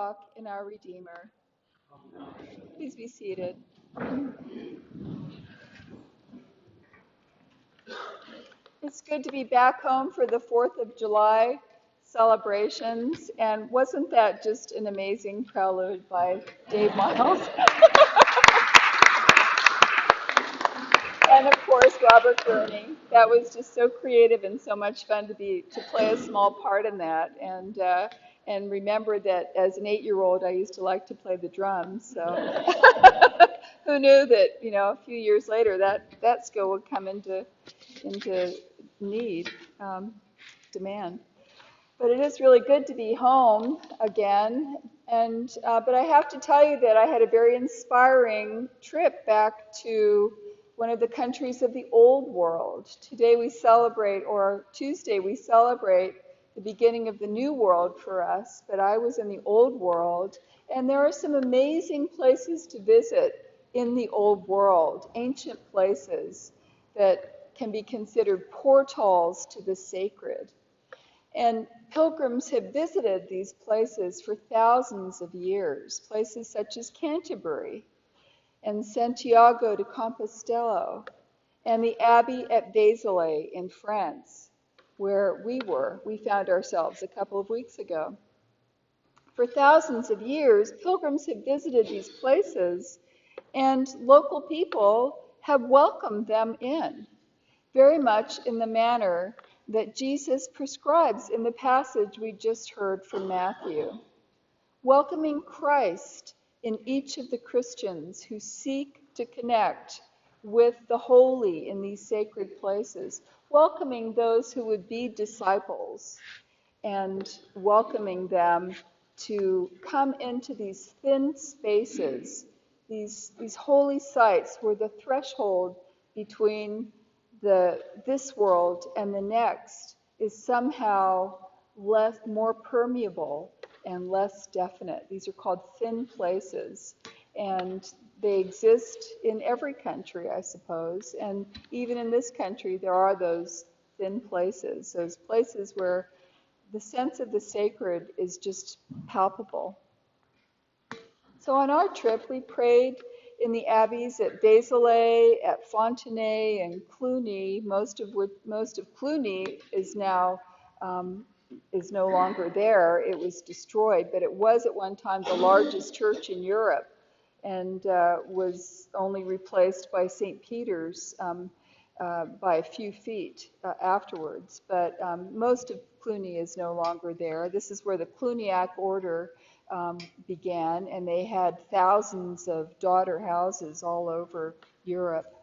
walk in our Redeemer. Please be seated. It's good to be back home for the 4th of July celebrations, and wasn't that just an amazing prelude by Dave Miles? And of course, Robert Gurney. That was just so creative and so much fun to play a small part in that. And remember that as an 8-year-old, I used to like to play the drums. So who knew that, a few years later that skill would come into need, demand. But it is really good to be home again. And but I have to tell you that I had a very inspiring trip back to one of the countries of the old world. Tuesday we celebrate the beginning of the new world for us, but I was in the old world, and there are some amazing places to visit in the old world, ancient places that can be considered portals to the sacred. And pilgrims have visited these places for thousands of years, places such as Canterbury and Santiago de Compostela, and the Abbey at Vézelay in France, where we found ourselves a couple of weeks ago. For thousands of years, pilgrims have visited these places, and local people have welcomed them in, very much in the manner that Jesus prescribes in the passage we just heard from Matthew. Welcoming Christ in each of the Christians who seek to connect with the holy in these sacred places, welcoming those who would be disciples and welcoming them to come into these thin spaces, these holy sites where the threshold between this world and the next is somehow more permeable and less definite. These are called thin places, and they exist in every country, I suppose, and even in this country there are those thin places, those places where the sense of the sacred is just palpable. So on our trip we prayed in the abbeys at Vézelay, at Fontenay, and Cluny. Most of Cluny is now is no longer there. It was destroyed, but it was at one time the largest church in Europe, and was only replaced by St. Peter's by a few feet afterwards. But most of Cluny is no longer there. This is where the Cluniac order began, and they had thousands of daughter houses all over Europe.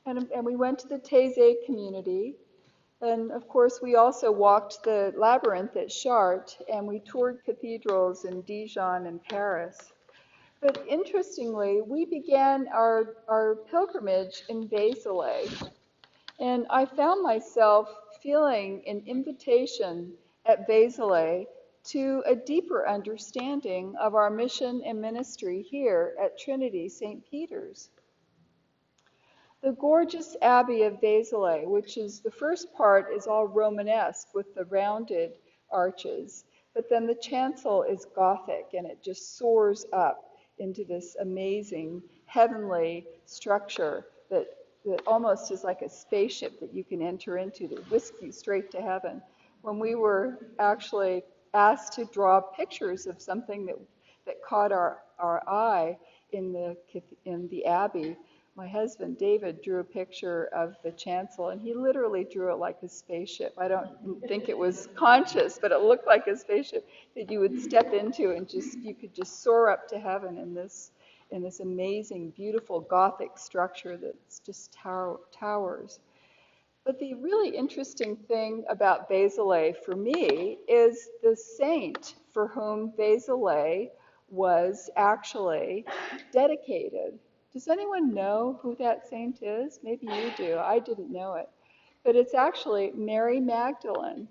And we went to the Taizé community, and of course we also walked the labyrinth at Chartres, and we toured cathedrals in Dijon and Paris. But interestingly, we began our pilgrimage in Vézelay, and I found myself feeling an invitation at Vézelay to a deeper understanding of our mission and ministry here at Trinity+St. Peter's. The gorgeous Abbey of Vézelay, which is the first part, is all Romanesque with the rounded arches, but then the chancel is Gothic, and it just soars up into this amazing heavenly structure that almost is like a spaceship that you can enter into to whisk you straight to heaven. When we were actually asked to draw pictures of something that caught our eye in the Abbey, my husband David drew a picture of the chancel, and he literally drew it like a spaceship. I don't think it was conscious, but it looked like a spaceship that you would step into, and you could just soar up to heaven in this amazing, beautiful Gothic structure that's just towers. But the really interesting thing about Vézelay for me is the saint for whom Vézelay was actually dedicated. Does anyone know who that saint is? Maybe you do. I didn't know it. But it's actually Mary Magdalene.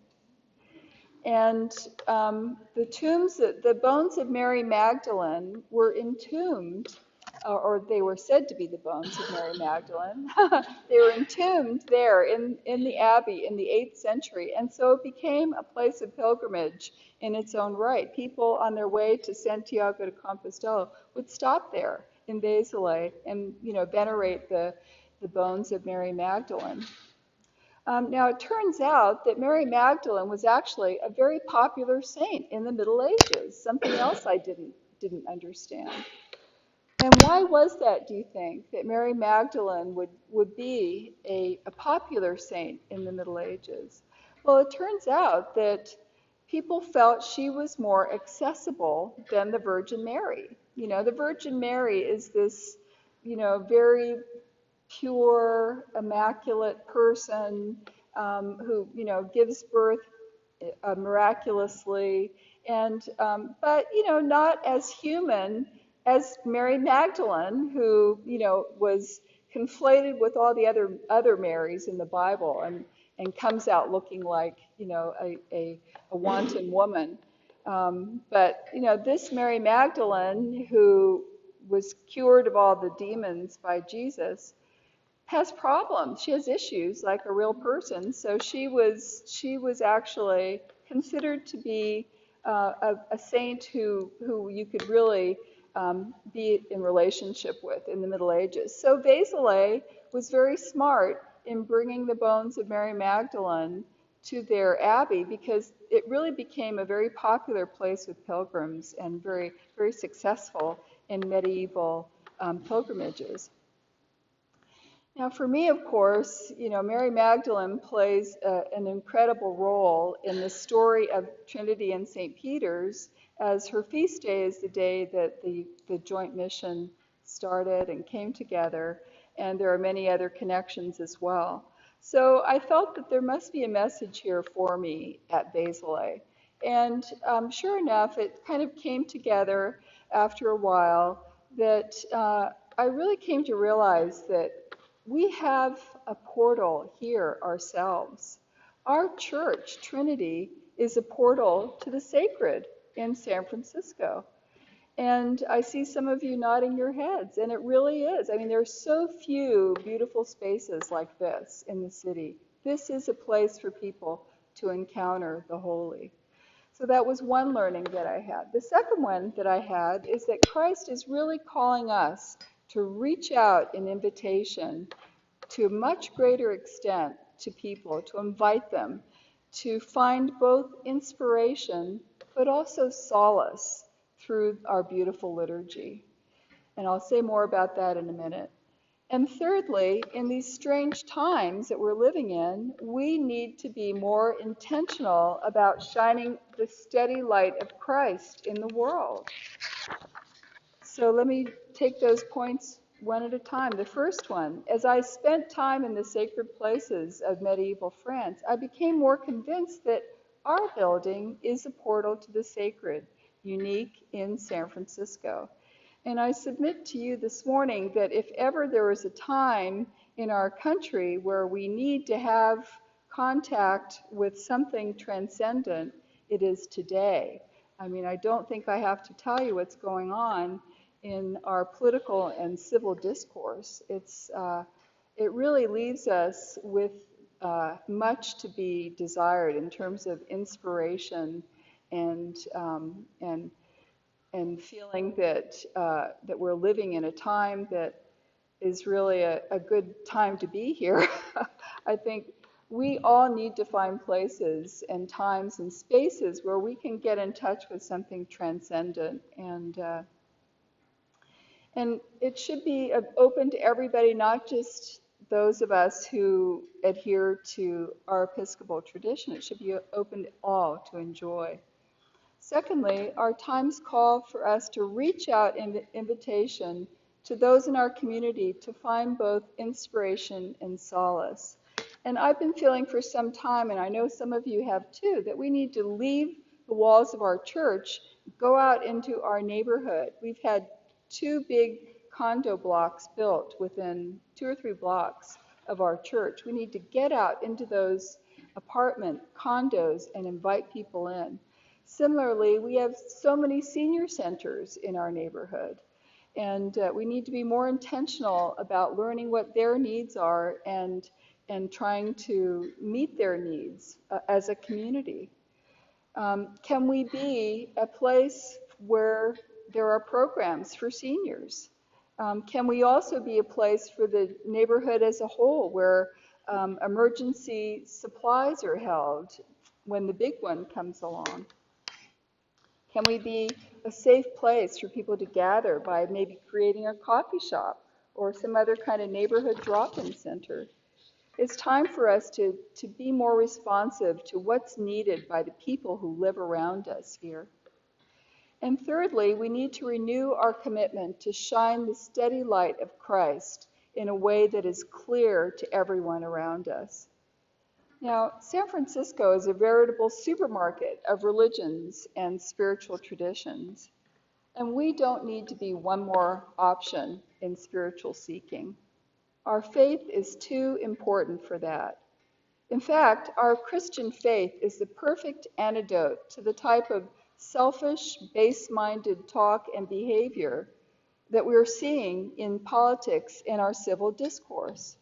And the bones of Mary Magdalene were entombed or they were said to be the bones of Mary Magdalene. They were entombed there in the abbey in the 8th century, and so it became a place of pilgrimage in its own right. People on their way to Santiago de Compostela would stop there in Vézelay and venerate the bones of Mary Magdalene. Now, it turns out that Mary Magdalene was actually a very popular saint in the Middle Ages, something else I didn't understand. And why was that, do you think, that Mary Magdalene would be a popular saint in the Middle Ages? Well, it turns out that people felt she was more accessible than the Virgin Mary. The Virgin Mary is this, very pure, immaculate person who, gives birth miraculously, and but not as human as Mary Magdalene, who was conflated with all the other Marys in the Bible, and comes out looking like a wanton woman. But this Mary Magdalene, who was cured of all the demons by Jesus, has problems. She has issues like a real person. So she was actually considered to be a saint who you could really be in relationship with in the Middle Ages. So Vézelay was very smart in bringing the bones of Mary Magdalene to their abbey, because it really became a very popular place with pilgrims and very, very successful in medieval pilgrimages. Now, for me, of course, Mary Magdalene plays an incredible role in the story of Trinity and St. Peter's, as her feast day is the day that the joint mission started and came together, and there are many other connections as well. So I felt that there must be a message here for me at Vézelay. And sure enough, it kind of came together after a while that I really came to realize that we have a portal here ourselves. Our church, Trinity, is a portal to the sacred in San Francisco. And I see some of you nodding your heads, and it really is. I mean, there are so few beautiful spaces like this in the city. This is a place for people to encounter the holy. So that was one learning that I had. The second one that I had is that Christ is really calling us to reach out in invitation to a much greater extent to people, to invite them to find both inspiration but also solace through our beautiful liturgy. And I'll say more about that in a minute. And thirdly, in these strange times that we're living in, we need to be more intentional about shining the steady light of Christ in the world. So let me take those points one at a time. The first one, as I spent time in the sacred places of medieval France, I became more convinced that our building is a portal to the sacred, unique in San Francisco. And I submit to you this morning that if ever there is a time in our country where we need to have contact with something transcendent, it is today. I mean, I don't think I have to tell you what's going on in our political and civil discourse. It really leaves us with much to be desired in terms of inspiration and feeling that we're living in a time that is really a good time to be here. I think we all need to find places and times and spaces where we can get in touch with something transcendent, and it should be open to everybody, not just those of us who adhere to our Episcopal tradition. It should be open to all to enjoy. Secondly, our times call for us to reach out in invitation to those in our community to find both inspiration and solace. And I've been feeling for some time, and I know some of you have too, that we need to leave the walls of our church, go out into our neighborhood. We've had 2 big condo blocks built within 2 or 3 blocks of our church. We need to get out into those apartment condos and invite people in. Similarly, we have so many senior centers in our neighborhood. And we need to be more intentional about learning what their needs are and trying to meet their needs as a community. Can we be a place where there are programs for seniors? Can we also be a place for the neighborhood as a whole where emergency supplies are held when the big one comes along? Can we be a safe place for people to gather by maybe creating a coffee shop or some other kind of neighborhood drop-in center? It's time for us to be more responsive to what's needed by the people who live around us here. And thirdly, we need to renew our commitment to shine the steady light of Christ in a way that is clear to everyone around us. Now, San Francisco is a veritable supermarket of religions and spiritual traditions, and we don't need to be one more option in spiritual seeking. Our faith is too important for that. In fact, our Christian faith is the perfect antidote to the type of selfish, base-minded talk and behavior that we're seeing in politics and our civil discourse.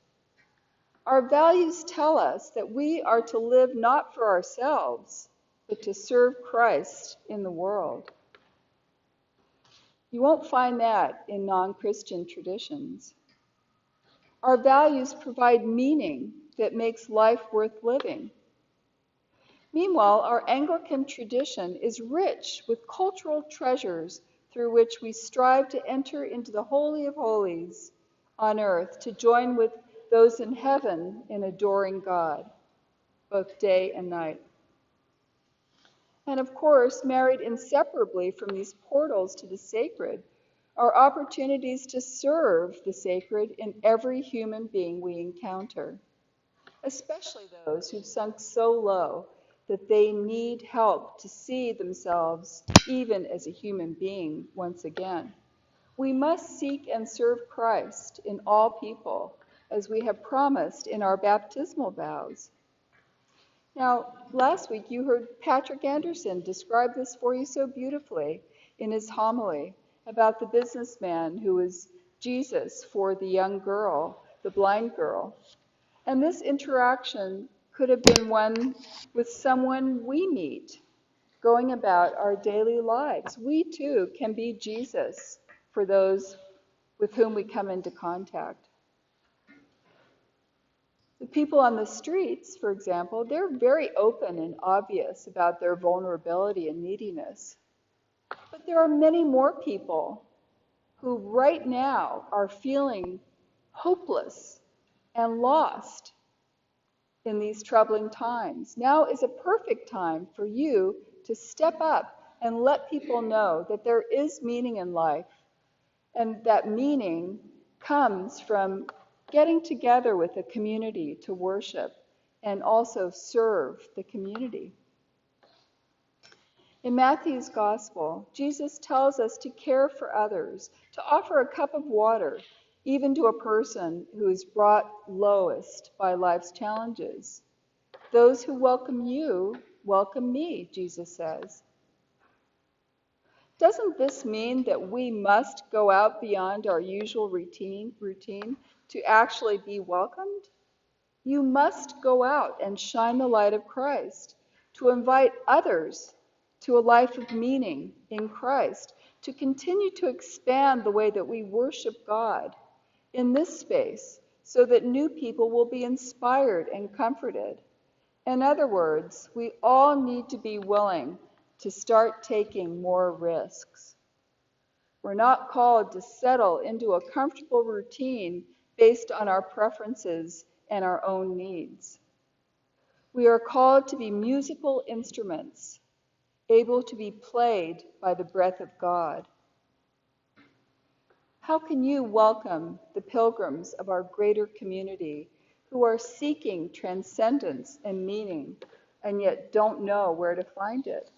Our values tell us that we are to live not for ourselves, but to serve Christ in the world. You won't find that in non-Christian traditions. Our values provide meaning that makes life worth living. Meanwhile, our Anglican tradition is rich with cultural treasures through which we strive to enter into the Holy of Holies on earth, to join with those in heaven in adoring God, both day and night. And of course, married inseparably from these portals to the sacred are opportunities to serve the sacred in every human being we encounter, especially those who've sunk so low that they need help to see themselves even as a human being once again. We must seek and serve Christ in all people, as we have promised in our baptismal vows. Now, last week you heard Patrick Anderson describe this for you so beautifully in his homily about the businessman who was Jesus for the young girl, the blind girl. And this interaction could have been one with someone we meet going about our daily lives. We too can be Jesus for those with whom we come into contact. The people on the streets, for example, they're very open and obvious about their vulnerability and neediness. But there are many more people who right now are feeling hopeless and lost in these troubling times. Now is a perfect time for you to step up and let people know that there is meaning in life, and that meaning comes from getting together with a community to worship and also serve the community. In Matthew's Gospel, Jesus tells us to care for others, to offer a cup of water, even to a person who is brought lowest by life's challenges. Those who welcome you, welcome me, Jesus says. Doesn't this mean that we must go out beyond our usual routine to actually be welcomed? You must go out and shine the light of Christ, to invite others to a life of meaning in Christ, to continue to expand the way that we worship God in this space so that new people will be inspired and comforted. In other words, we all need to be willing to start taking more risks. We're not called to settle into a comfortable routine based on our preferences and our own needs. We are called to be musical instruments, able to be played by the breath of God. How can you welcome the pilgrims of our greater community who are seeking transcendence and meaning and yet don't know where to find it?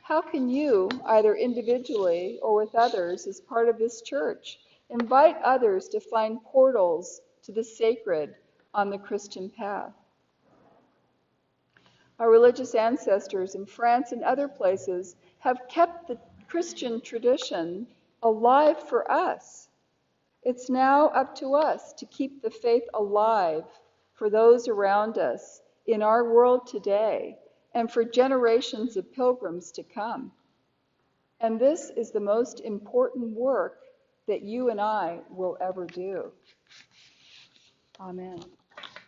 How can you, either individually or with others as part of this church, invite others to find portals to the sacred on the Christian path? Our religious ancestors in France and other places have kept the Christian tradition alive for us. It's now up to us to keep the faith alive for those around us in our world today and for generations of pilgrims to come. And this is the most important work that you and I will ever do. Amen.